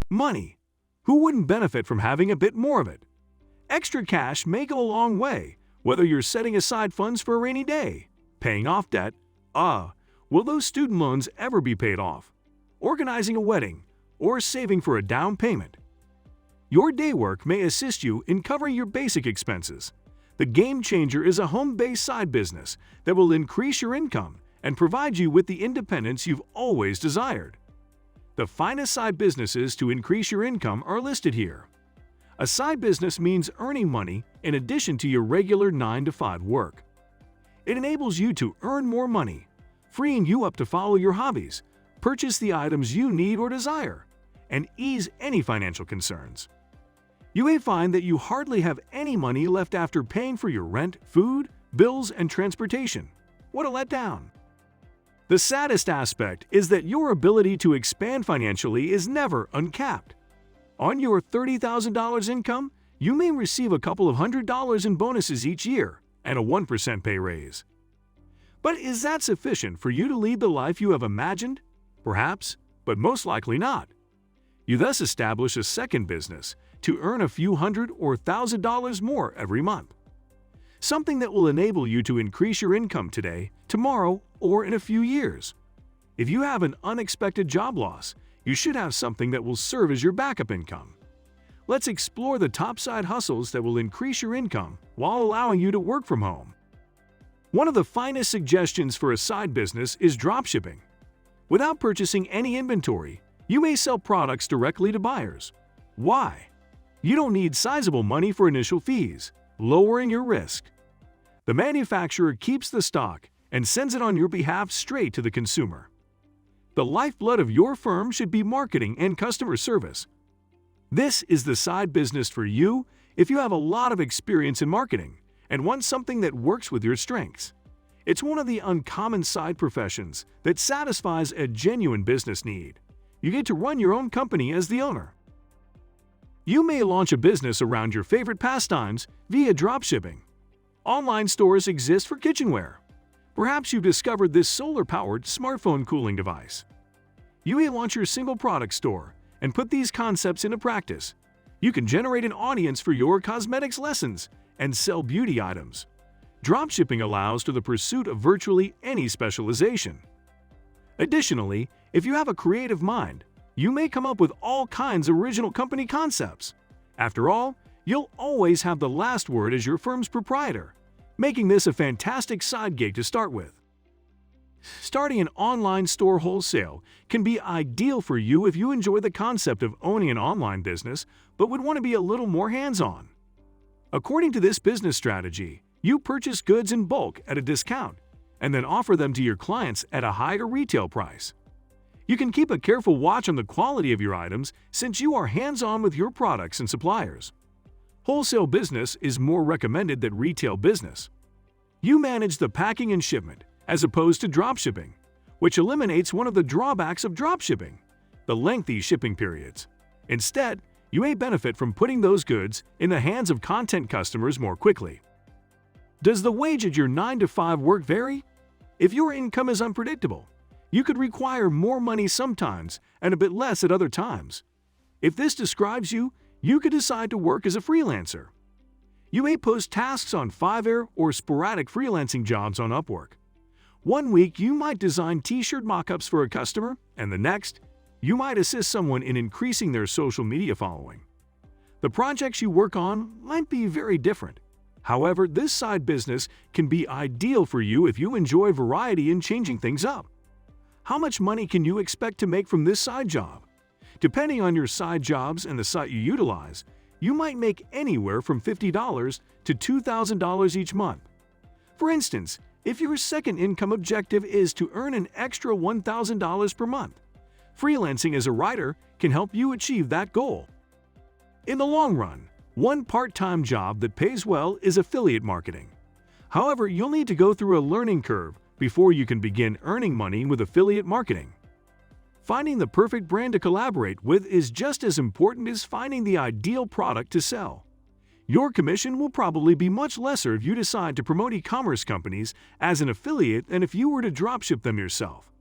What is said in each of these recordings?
Money. Who wouldn't benefit from having a bit more of it? Extra cash may go a long way, whether you're setting aside funds for a rainy day, paying off debt. Will those student loans ever be paid off? Organizing a wedding, or saving for a down payment. Your day work may assist you in covering your basic expenses. The game changer is a home-based side business that will increase your income and provide you with the independence you've always desired. The finest side businesses to increase your income are listed here. A side business means earning money in addition to your regular 9-to-5 work. It enables you to earn more money, freeing you up to follow your hobbies, purchase the items you need or desire, and ease any financial concerns. You may find that you hardly have any money left after paying for your rent, food, bills, and transportation. What a letdown! The saddest aspect is that your ability to expand financially is never uncapped. On your $30,000 income, you may receive a couple of $100 in bonuses each year and a 1% pay raise. But is that sufficient for you to lead the life you have imagined? Perhaps, but most likely not. You thus establish a second business to earn a few hundred or $1,000 more every month. Something that will enable you to increase your income today, tomorrow, or in a few years. If you have an unexpected job loss, you should have something that will serve as your backup income. Let's explore the top side hustles that will increase your income while allowing you to work from home. One of the finest suggestions for a side business is dropshipping. Without purchasing any inventory, you may sell products directly to buyers. Why? You don't need sizable money for initial fees, lowering your risk. The manufacturer keeps the stock and sends it on your behalf straight to the consumer. The lifeblood of your firm should be marketing and customer service. This is the side business for you if you have a lot of experience in marketing and want something that works with your strengths. It's one of the uncommon side professions that satisfies a genuine business need. You get to run your own company as the owner. You may launch a business around your favorite pastimes via dropshipping. Online stores exist for kitchenware. Perhaps you've discovered this solar-powered smartphone cooling device. You may launch your single product store and put these concepts into practice. You can generate an audience for your cosmetics lessons and sell beauty items. Dropshipping allows for the pursuit of virtually any specialization. Additionally, if you have a creative mind, you may come up with all kinds of original company concepts. After all, you'll always have the last word as your firm's proprietor, making this a fantastic side gig to start with. Starting an online store wholesale can be ideal for you if you enjoy the concept of owning an online business but would want to be a little more hands-on. According to this business strategy, you purchase goods in bulk at a discount and then offer them to your clients at a higher retail price. You can keep a careful watch on the quality of your items since you are hands-on with your products and suppliers. Wholesale business is more recommended than retail business. You manage the packing and shipment as opposed to dropshipping, which eliminates one of the drawbacks of dropshipping, the lengthy shipping periods. Instead, you may benefit from putting those goods in the hands of content customers more quickly. Does the wage at your 9-to-5 work vary? If your income is unpredictable, you could require more money sometimes and a bit less at other times. If this describes you, you could decide to work as a freelancer. You may post tasks on Fiverr or sporadic freelancing jobs on Upwork. One week you might design t-shirt mock-ups for a customer, and the next, you might assist someone in increasing their social media following. The projects you work on might be very different. However, this side business can be ideal for you if you enjoy variety and changing things up. How much money can you expect to make from this side job? Depending on your side jobs and the site you utilize, you might make anywhere from $50 to $2,000 each month. For instance, if your second income objective is to earn an extra $1,000 per month, freelancing as a writer can help you achieve that goal. In the long run, one part-time job that pays well is affiliate marketing. However, you'll need to go through a learning curve before you can begin earning money with affiliate marketing. Finding the perfect brand to collaborate with is just as important as finding the ideal product to sell. Your commission will probably be much lesser if you decide to promote e-commerce companies as an affiliate than if you were to dropship them yourself.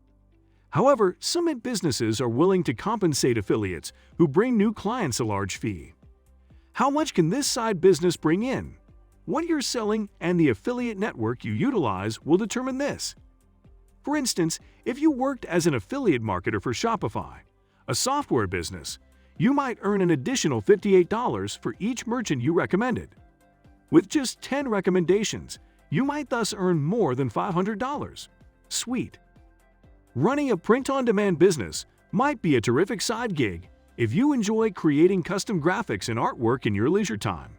However, some businesses are willing to compensate affiliates who bring new clients a large fee. How much can this side business bring in? What you're selling and the affiliate network you utilize will determine this. For instance, if you worked as an affiliate marketer for Shopify, a software business, you might earn an additional $58 for each merchant you recommended. With just 10 recommendations, you might thus earn more than $500. Sweet! Running a print-on-demand business might be a terrific side gig if you enjoy creating custom graphics and artwork in your leisure time.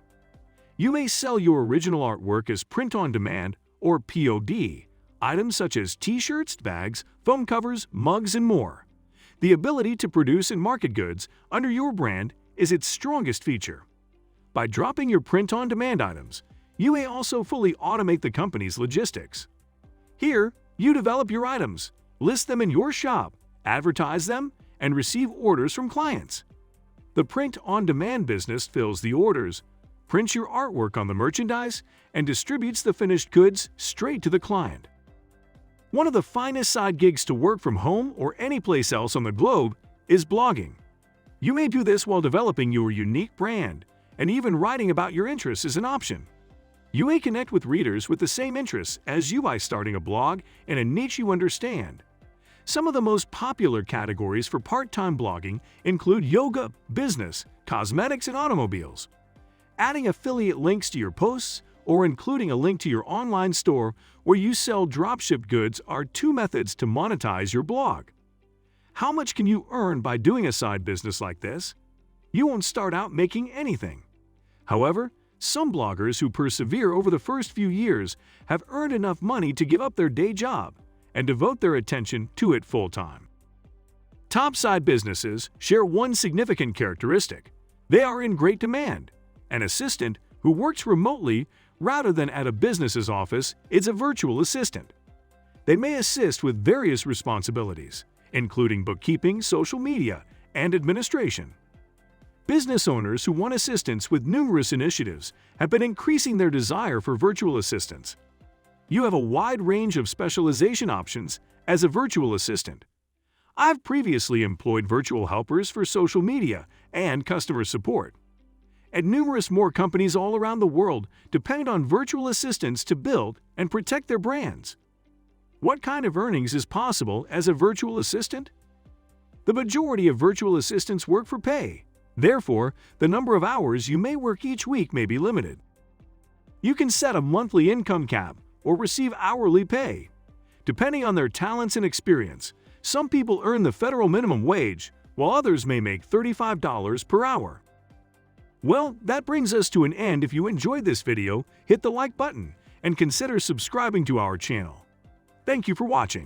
You may sell your original artwork as print-on-demand or POD, items such as t-shirts, bags, foam covers, mugs, and more. The ability to produce and market goods under your brand is its strongest feature. By dropping your print-on-demand items, you may also fully automate the company's logistics. Here, you develop your items, list them in your shop, advertise them, and receive orders from clients. The print-on-demand business fills the orders, prints your artwork on the merchandise, and distributes the finished goods straight to the client. One of the finest side gigs to work from home or anyplace else on the globe is blogging. You may do this while developing your unique brand, and even writing about your interests is an option. You may connect with readers with the same interests as you by starting a blog in a niche you understand. Some of the most popular categories for part-time blogging include yoga, business, cosmetics, and automobiles. Adding affiliate links to your posts or including a link to your online store where you sell dropship goods are two methods to monetize your blog. How much can you earn by doing a side business like this? You won't start out making anything. However, some bloggers who persevere over the first few years have earned enough money to give up their day job and devote their attention to it full-time. Top side businesses share one significant characteristic. They are in great demand. An assistant who works remotely rather than at a business's office is a virtual assistant. They may assist with various responsibilities, including bookkeeping, social media, and administration. Business owners who want assistance with numerous initiatives have been increasing their desire for virtual assistants. You have a wide range of specialization options as a virtual assistant. I've previously employed virtual helpers for social media and customer support. And numerous more companies all around the world depend on virtual assistants to build and protect their brands. What kind of earnings is possible as a virtual assistant? The majority of virtual assistants work for pay. Therefore, the number of hours you may work each week may be limited. You can set a monthly income cap or receive hourly pay. Depending on their talents and experience, some people earn the federal minimum wage, while others may make $35 per hour. Well, that brings us to an end. If you enjoyed this video, hit the like button and consider subscribing to our channel. Thank you for watching.